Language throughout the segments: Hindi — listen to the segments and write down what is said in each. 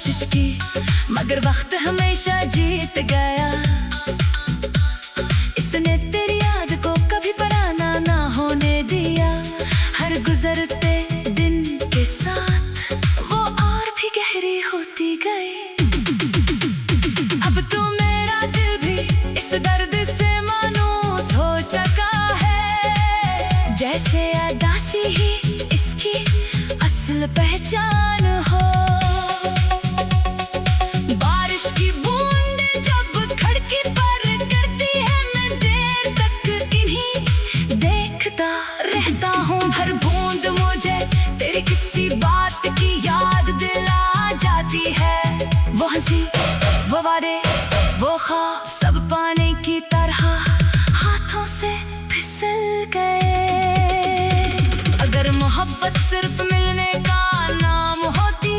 कोशिश की मगर वक्त हमेशा जीत गया। इसने तेरी याद को कभी पुराना ना होने दिया। हर गुजरते दिन के साथ वो और भी गहरी होती गई। अब तू मेरा दिल भी इस दर्द से मायूस हो चुका है, जैसे अदासी ही इसकी असल पहचान हो। बारिश की बूंदें जब खिड़की पर गिरती है, मैं देर तक इन्हीं देखता रहता हूँ। हर बूंद मुझे तेरी किसी बात की याद दिला जाती है। वो हंसी, वो वादे, वो ख्वाब सब पानी की तरह हाथों से फिसल गए। अगर मोहब्बत सिर्फ मिलने का नाम होती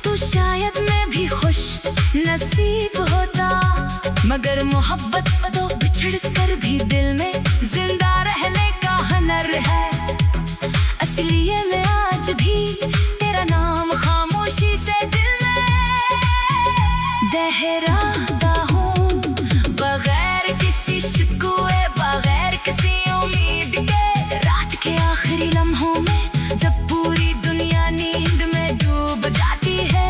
तो शायद मैं भी खुश नसीब होता। मगर मोहब्बत तो बिछड़ कर भी दिल में जिंदा रहने का हुनर है। इसलिए मैं आज भी तेरा नाम खामोशी से दिल दोहराता हूँ, बगैर किसी शिकवे, बगैर किसी उम्मीद के। रात के आखिरी लम्हों में जब पूरी दुनिया नींद में डूब जाती है,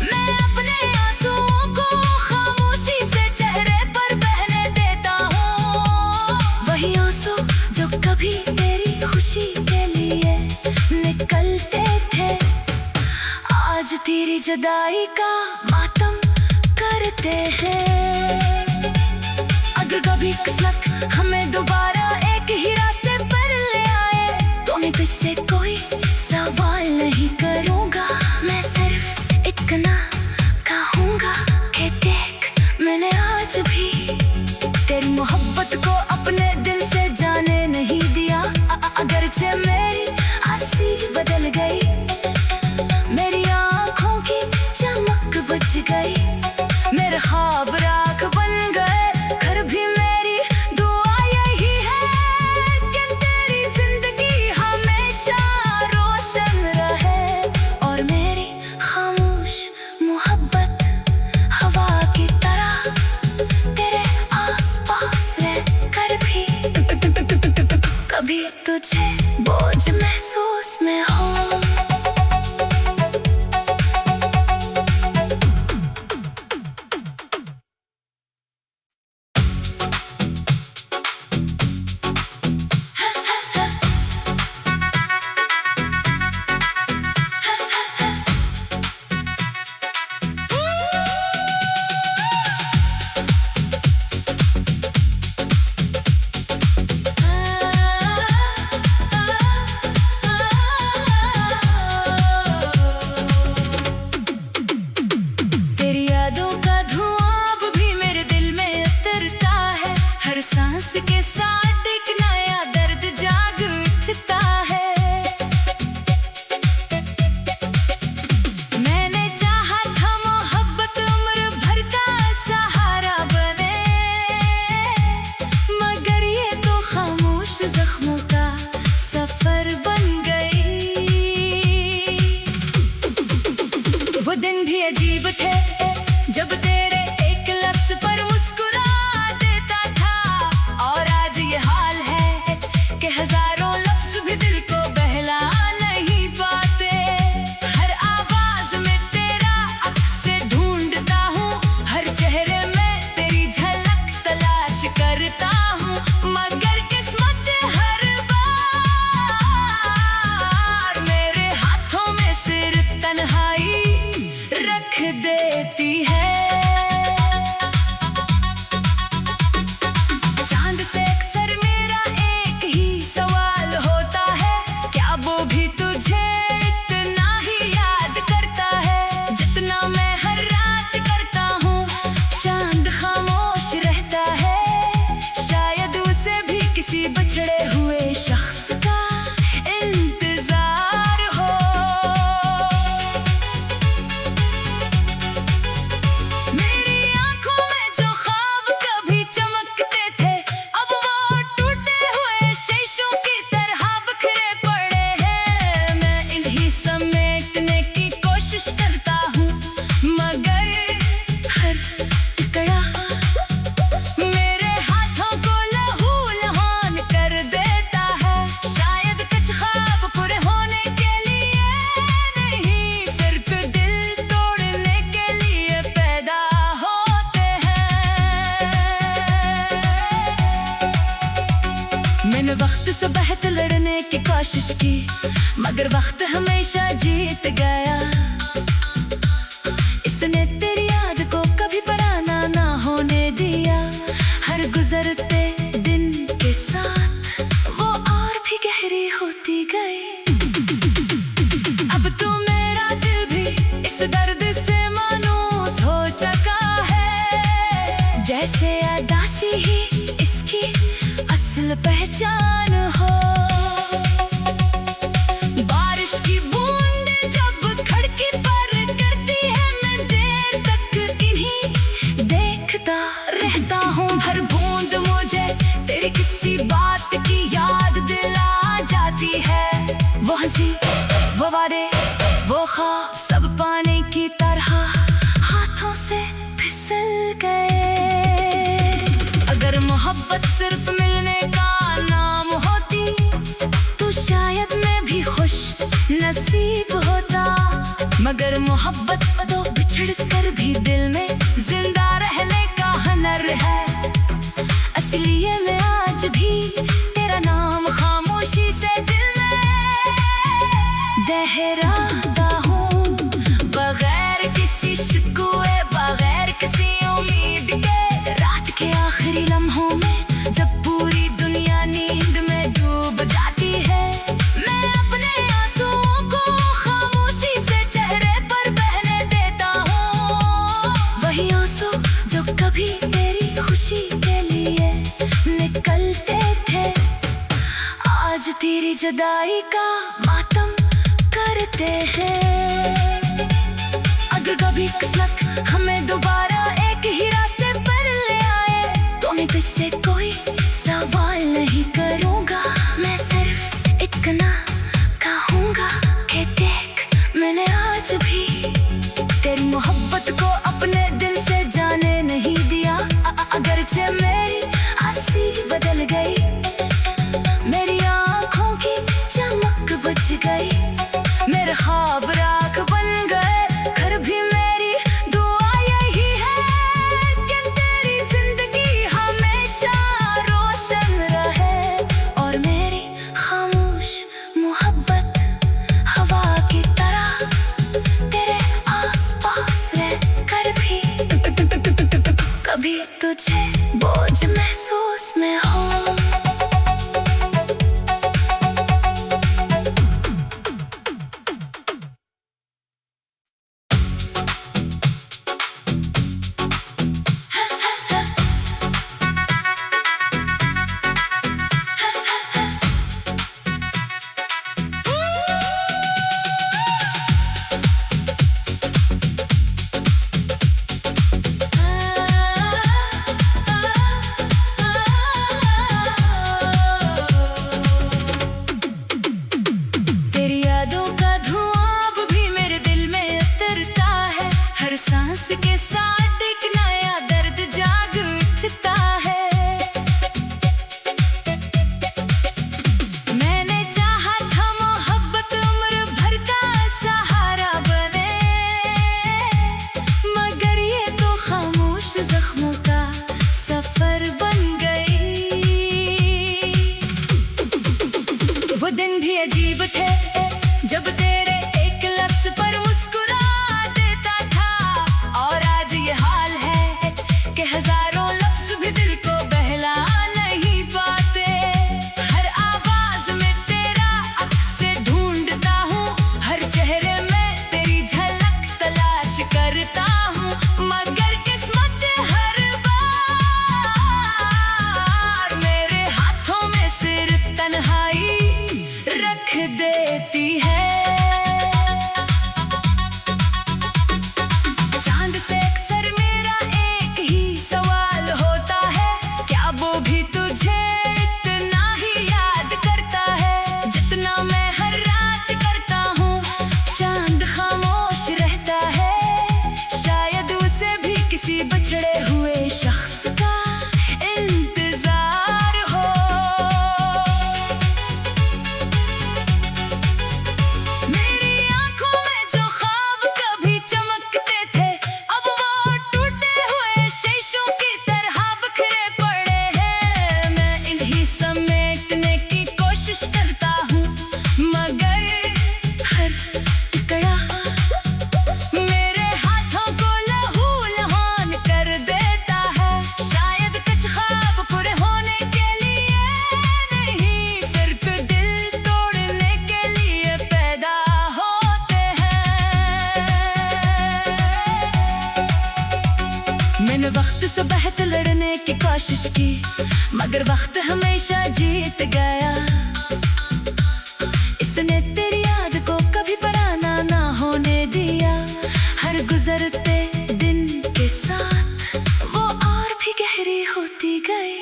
मैं अपने आंसुओं को खामोशी से चेहरे पर बहने देता हूँ। वही आंसू जो कभी तेरी खुशी के लिए निकलते थे, आज तेरी जुदाई का मातम करते हैं। अगर कभी किस्मत हमें दोबारा एक ही रास्ते पर ले आए तो मैं तुझसे कोई सवाल नहीं करूँगा। मैं सिर्फ इतना कहूँगा कि देख, मैंने आज भी तेरी मोहब्बत को अपने दिल से जाने नहीं दिया। अगरचे मेरी हंसी बदल गई, मेरी आँखों की चमक बुझ गई, मेरे ख्वाब राख बन गए। घर भी मेरी दुआ यही है कि तेरी जिंदगी हमेशा रोशन रहे और मेरी खामोश मोहब्बत हवा की तरह तेरे आसपास रहकर भी कभी तुझे बोझ महसूस में हो। कोशिश की मगर वक्त हमेशा जीत गया। इसने तेरी याद को कभी पुराना ना होने दिया। हर गुजरते दिन के साथ वो और भी गहरी होती गई। अब तू मेरा दिल भी इस दर्द से मायूस हो चुका है, जैसे अदासी ही इसकी असल पहचान हो। बारिश की बूंदें जब खिड़की पर गिरती है, मैं देर तक इन्हीं देखता रहता हूँ। हर बूंद मुझे तेरी किसी बात की याद दिला जाती है। वो हंसी, वो वादे, वो ख्वाब सब पानी की तरह हाथों से फिसल गए। अगर मोहब्बत सिर्फ मिलने का नाम होती तो शायद मैं भी खुश नसीब होता। मगर मोहब्बत तो बिछड़ कर भी दिल में जिंदा रहने का हुनर है। इसलिए मैं आज भी तेरा नाम खामोशी से दिल में दोहराता हूँ। बगैर किसी शिकवे, बगैर किसी उम्मीद के, रात के आखिरी लम्हों में जब पूरी दुनिया नींद में डूब जाती है, मैं अपने आंसुओं को खामोशी से चेहरे पर बहने देता हूँ। वही आंसू जो कभी तेरी खुशी के लिए निकलते थे, आज तेरी जुदाई का मातम करते हैं। अगर कभी किस्मत हमें दोबारा एक ही रास्ते पर ले आए तो मैं तुझसे कोई सवाल नहीं करूँगा। मैं सिर्फ इतना कहूँगा कि देख, मैंने आज भी तेरी मोहब्बत को अपने दिल से जाने नहीं दिया। अगरचे मेरी हंसी बदल गई, मेरी आँखों की चमक बुझ गई, मेरे ख्वाब राख बन गए। घर भी मेरी दुआ यही है कि तेरी जिंदगी हमेशा रोशन रहे और मेरी खामोश मोहब्बत हवा की तरह तेरे आसपास रह कर भी कभी तुझे बोझ महसूस में हो। के साथ एक नया दर्द जाग उठता है। मैंने चाहा था मोहब्बत उम्र भर का सहारा बने, मगर ये तो खामोश जख्मों का सफर बन गई। वो दिन भी अजीब थे जब तेरे एक लफ्ज़ पर मुस्कुरा देता था, और आज ये हाल है कि हजारों लफ्ज़ भी दिल को बहला नहीं पाते। हर आवाज में तेरा अक्स ढूंढता हूँ, हर चेहरे में तेरी झलक तलाश करता हूँ, मगर किस्मत हर बार मेरे हाथों में सिर्फ तन्हाई रख देती है। चांद से अक्सर मेरा एक ही सवाल होता है, क्या वो भी तुझे इतना ही याद करता है जितना मैं हर रात करता हूँ। चांद खामोश रहता है, शायद उसे भी किसी बिछड़े हुए शख्स का इंतजार हो। मगर वक्त हमेशा जीत गया। इसने तेरी याद को कभी पुराना ना होने दिया। हर गुजरते दिन के साथ वो और भी गहरी होती गई।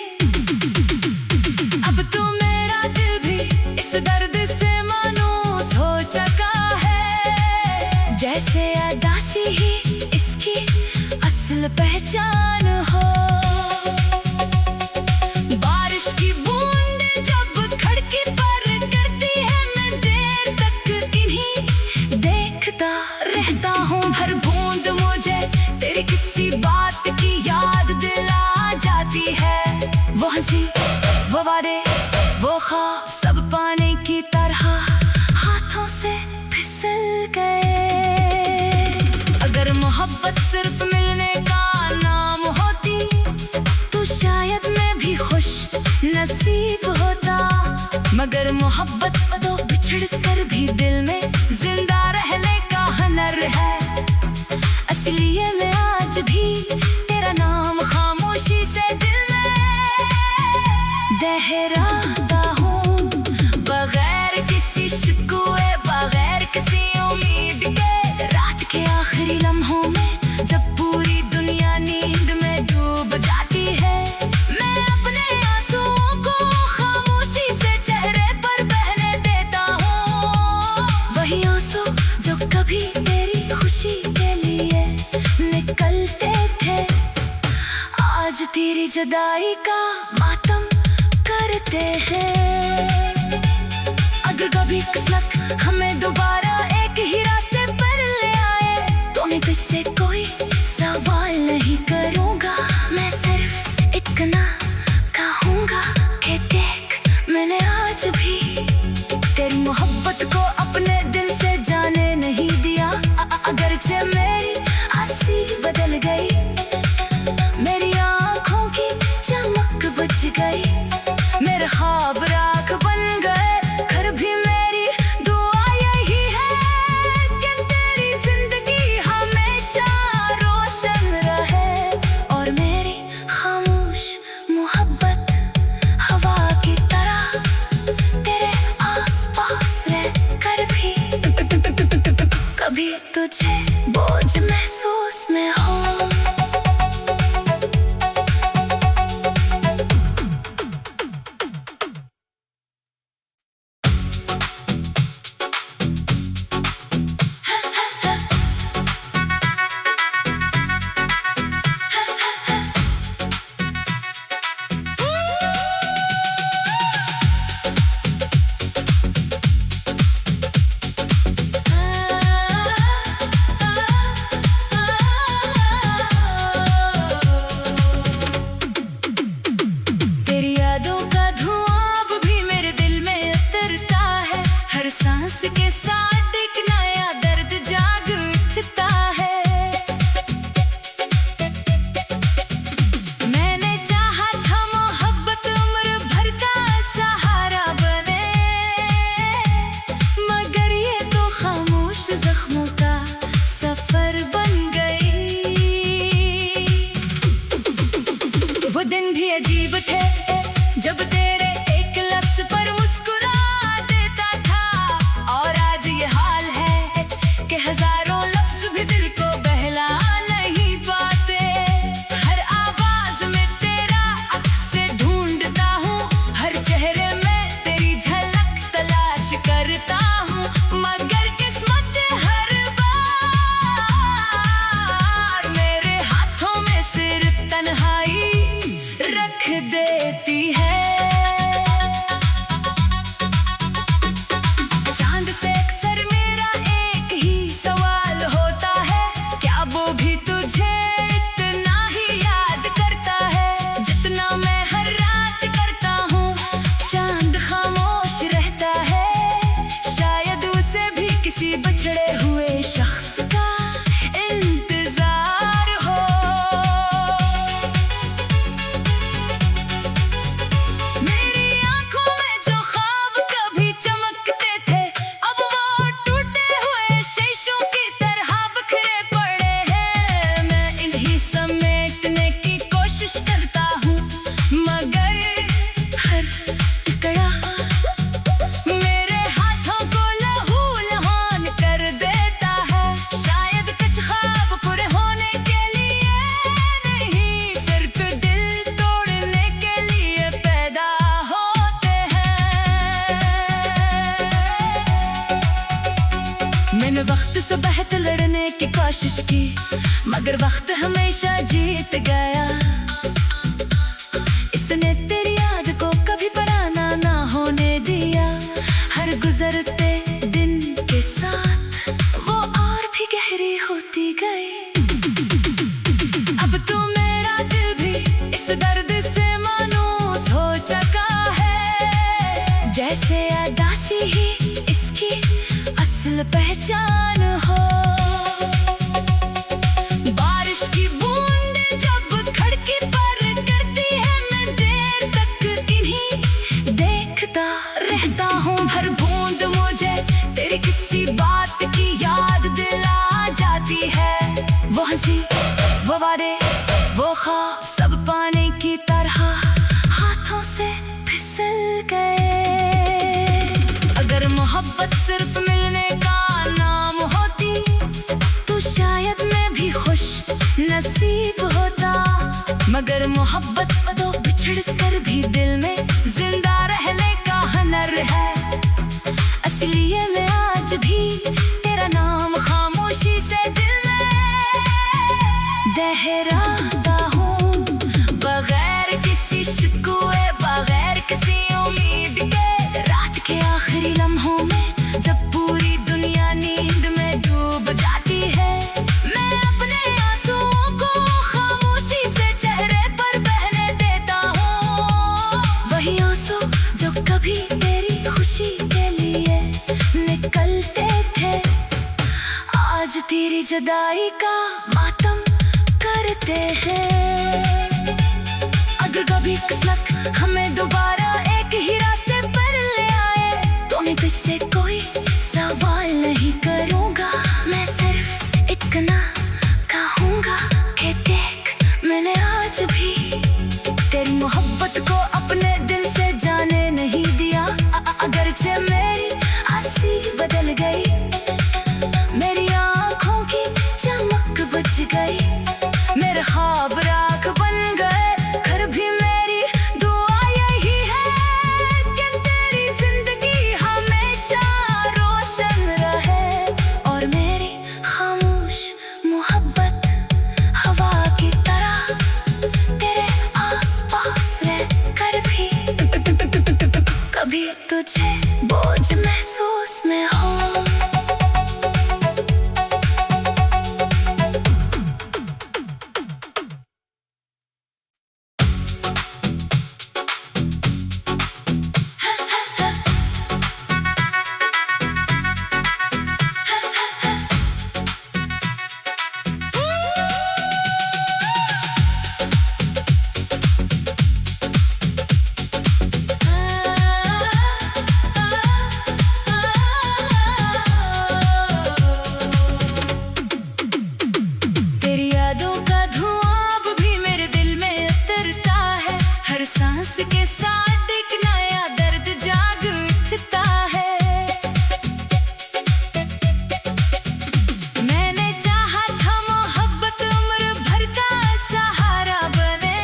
अब तू मेरा दिल भी इस दर्द से मायूस हो चुका है, जैसे उदासी ही इसकी असल पहचान हो। बारिश की बूंदें जब खिड़की पर गिरती है, मैं देर तक इन्हीं देखता रहता हूँ। हर बूंद मुझे तेरी किसी बात की याद दिला जाती है। वो हंसी, वो वादे, वो ख्वाब सब पानी की तरह हाथों से फिसल गए। अगर मोहब्बत सिर्फ मिलने का नाम होती तो शायद मैं भी खुश नसीब होता। मगर मोहब्बत तो बिछड़ कर भी दिल में जिंदा रहने का हुनर है। इसलिए मैं आज भी तेरा नाम खामोशी से दिल में दोहराता हूँ, बगैर किसी शिकवे, बगैर किसी उम्मीद के। रात के आखिरी लम्हों में जब पूरी दुनिया नींद में डूब जाती है, मैं अपने आंसुओं को खामोशी से चेहरे पर बहने देता हूँ। वही आंसू जो कभी तेरी खुशी के लिए निकलते थे, आज तेरी जुदाई का मातम करते हैं। अगर कभी किस्मत हमें दोबारा एक ही रास्ते पर ले आए तो मैं तुझसे कोई सवाल नहीं करूँगा। मैं सिर्फ इतना कहूँगा कि देख, मैंने आज भी तेरी मोहब्बत को अपने दिल से जाने नहीं दिया। अगरचे मेरी हंसी बदल गई, मेरी आँखों की चमक बुझ गई, मेरे ख्वाब राख बन गए, घर भी मेरी दुआ यही है कि तेरी जिंदगी हमेशा रोशन रहे। और मेरी खामोश मोहब्बत हवा की तरह तेरे आसपास रहकर भी कभी तुझे बोझ महसूस न हो। सांस के साथ एक नया दर्द जाग उठता है। मैंने चाहा था मोहब्बत उम्र भर का सहारा बने, मगर ये तो खामोश जख्मों का सफर बन गई। वो दिन भी अजीब थे जब तेरे एक लफ्ज पर मुस्कुरा देता था, और आज ये हाल है कि हजारों लफ्ज भी दिल को बहला नहीं पाते। हर आवाज में तेरा अक्स ढूंढता हूँ, हर चेहरे में तेरी झलक तलाश करता हूँ, मगर किस्मत हर बार मेरे हाथों में सिर तन्हाई रख देती है। चांद से अक्सर मेरा एक ही सवाल होता है, क्या वो भी तुझे इतना ही याद करता है जितना मैं हर रात करता हूँ। चांद खामोश रहता है, सुबह तो लड़ने की कोशिश की, मगर वक्त हमेशा जीत गया। इसने तेरी याद को कभी पुराना ना होने दिया। हर गुजरते दिन के साथ वो और भी गहरी होती गई। अब तो मेरा दिल भी इस दर्द से मायूस हो चुका है, जैसे उदासी ही इसकी असल पहचान हो। बारिश की बूंदें जब खिड़की पर करती है, मैं देर तक इन्हीं देखता रहता हूँ। हर बूंद मुझे तेरी किसी बात की याद दिला जाती है। वो हंसी, वो वादे, वो ख्वाब सब पानी की तरह हाथों से फिसल गए। अगर मोहब्बत सिर्फ मिलने का नाम होती, तो शायद मैं भी खुश नसीब होता। मगर मोहब्बत तो बिछड़ कर भी दिल में जिंदा रहने का हुनर है। इसलिए मैं आज भी तेरा नाम खामोशी से दिल में दोहराता हूँ, बगैर किसी शिकवे, बगैर किसी उम्मीद के। रात के आखिरी लम्हों में जब पूरी दुनिया नींद में डूब जाती है, मैं अपने आंसुओं को खामोशी से चेहरे पर बहने देता हूँ। वही आंसू जो कभी तेरी खुशी के लिए निकलते थे, आज तेरी जुदाई का मातम करते हैं। अगर कभी किस्मत हमें दोबारा एक ही रास्ते पर ले आए, तो मैं तुझसे कोई सवाल नहीं करूँगा। मैं सिर्फ इतना कहूँगा कि देख, मैंने आज भी तेरी मोहब्बत को अपने दिल से जाने नहीं दिया। अगरचे मेरी हंसी बदल गई, मेरी आँखों की चमक बुझ गई, मेरे ख्वाब राख बन गए। घर भी मेरी दुआ यही है कि तेरी जिंदगी हमेशा रोशन रहे, और मेरी खामोश मोहब्बत हवा की तरह तेरे आसपास रह कर भी कभी तुझे बोझ महसूस न हो। के साथ एक नया दर्द जाग उठता है। मैंने चाहा था मोहब्बत उम्र भर का सहारा बने,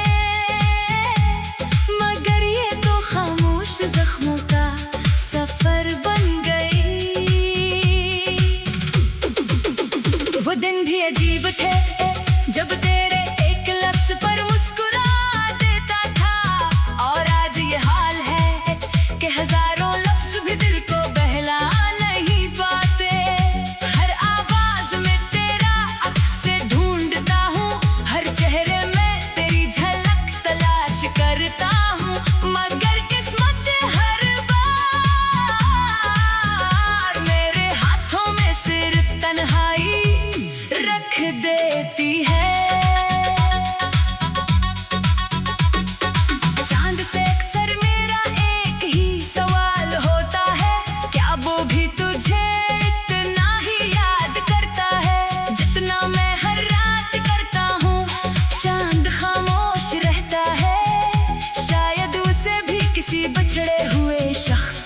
मगर ये तो खामोश जख्मों का सफर बन गई। वो दिन भी अजीब थे जब तेरे एक लफ्ज़ पर मुस्कुरा देता था, और आज ये हाल है कि हजारों लफ्ज़ भी दिल को बहला नहीं पाते। हर आवाज में तेरा अक्स ढूंढता हूँ, हर चेहरे में तेरी झलक तलाश करता हूँ, मगर किस्मत हर बार मेरे हाथों में सिर तन्हाई रख देती है। चांद से अक्सर मेरा एक ही सवाल होता है, क्या वो भी तुझे इतना ही याद करता है जितना मैं हर रात करता हूँ। चांद खामोश रहता है, शायद उसे भी किसी बिछड़े हुए शख्स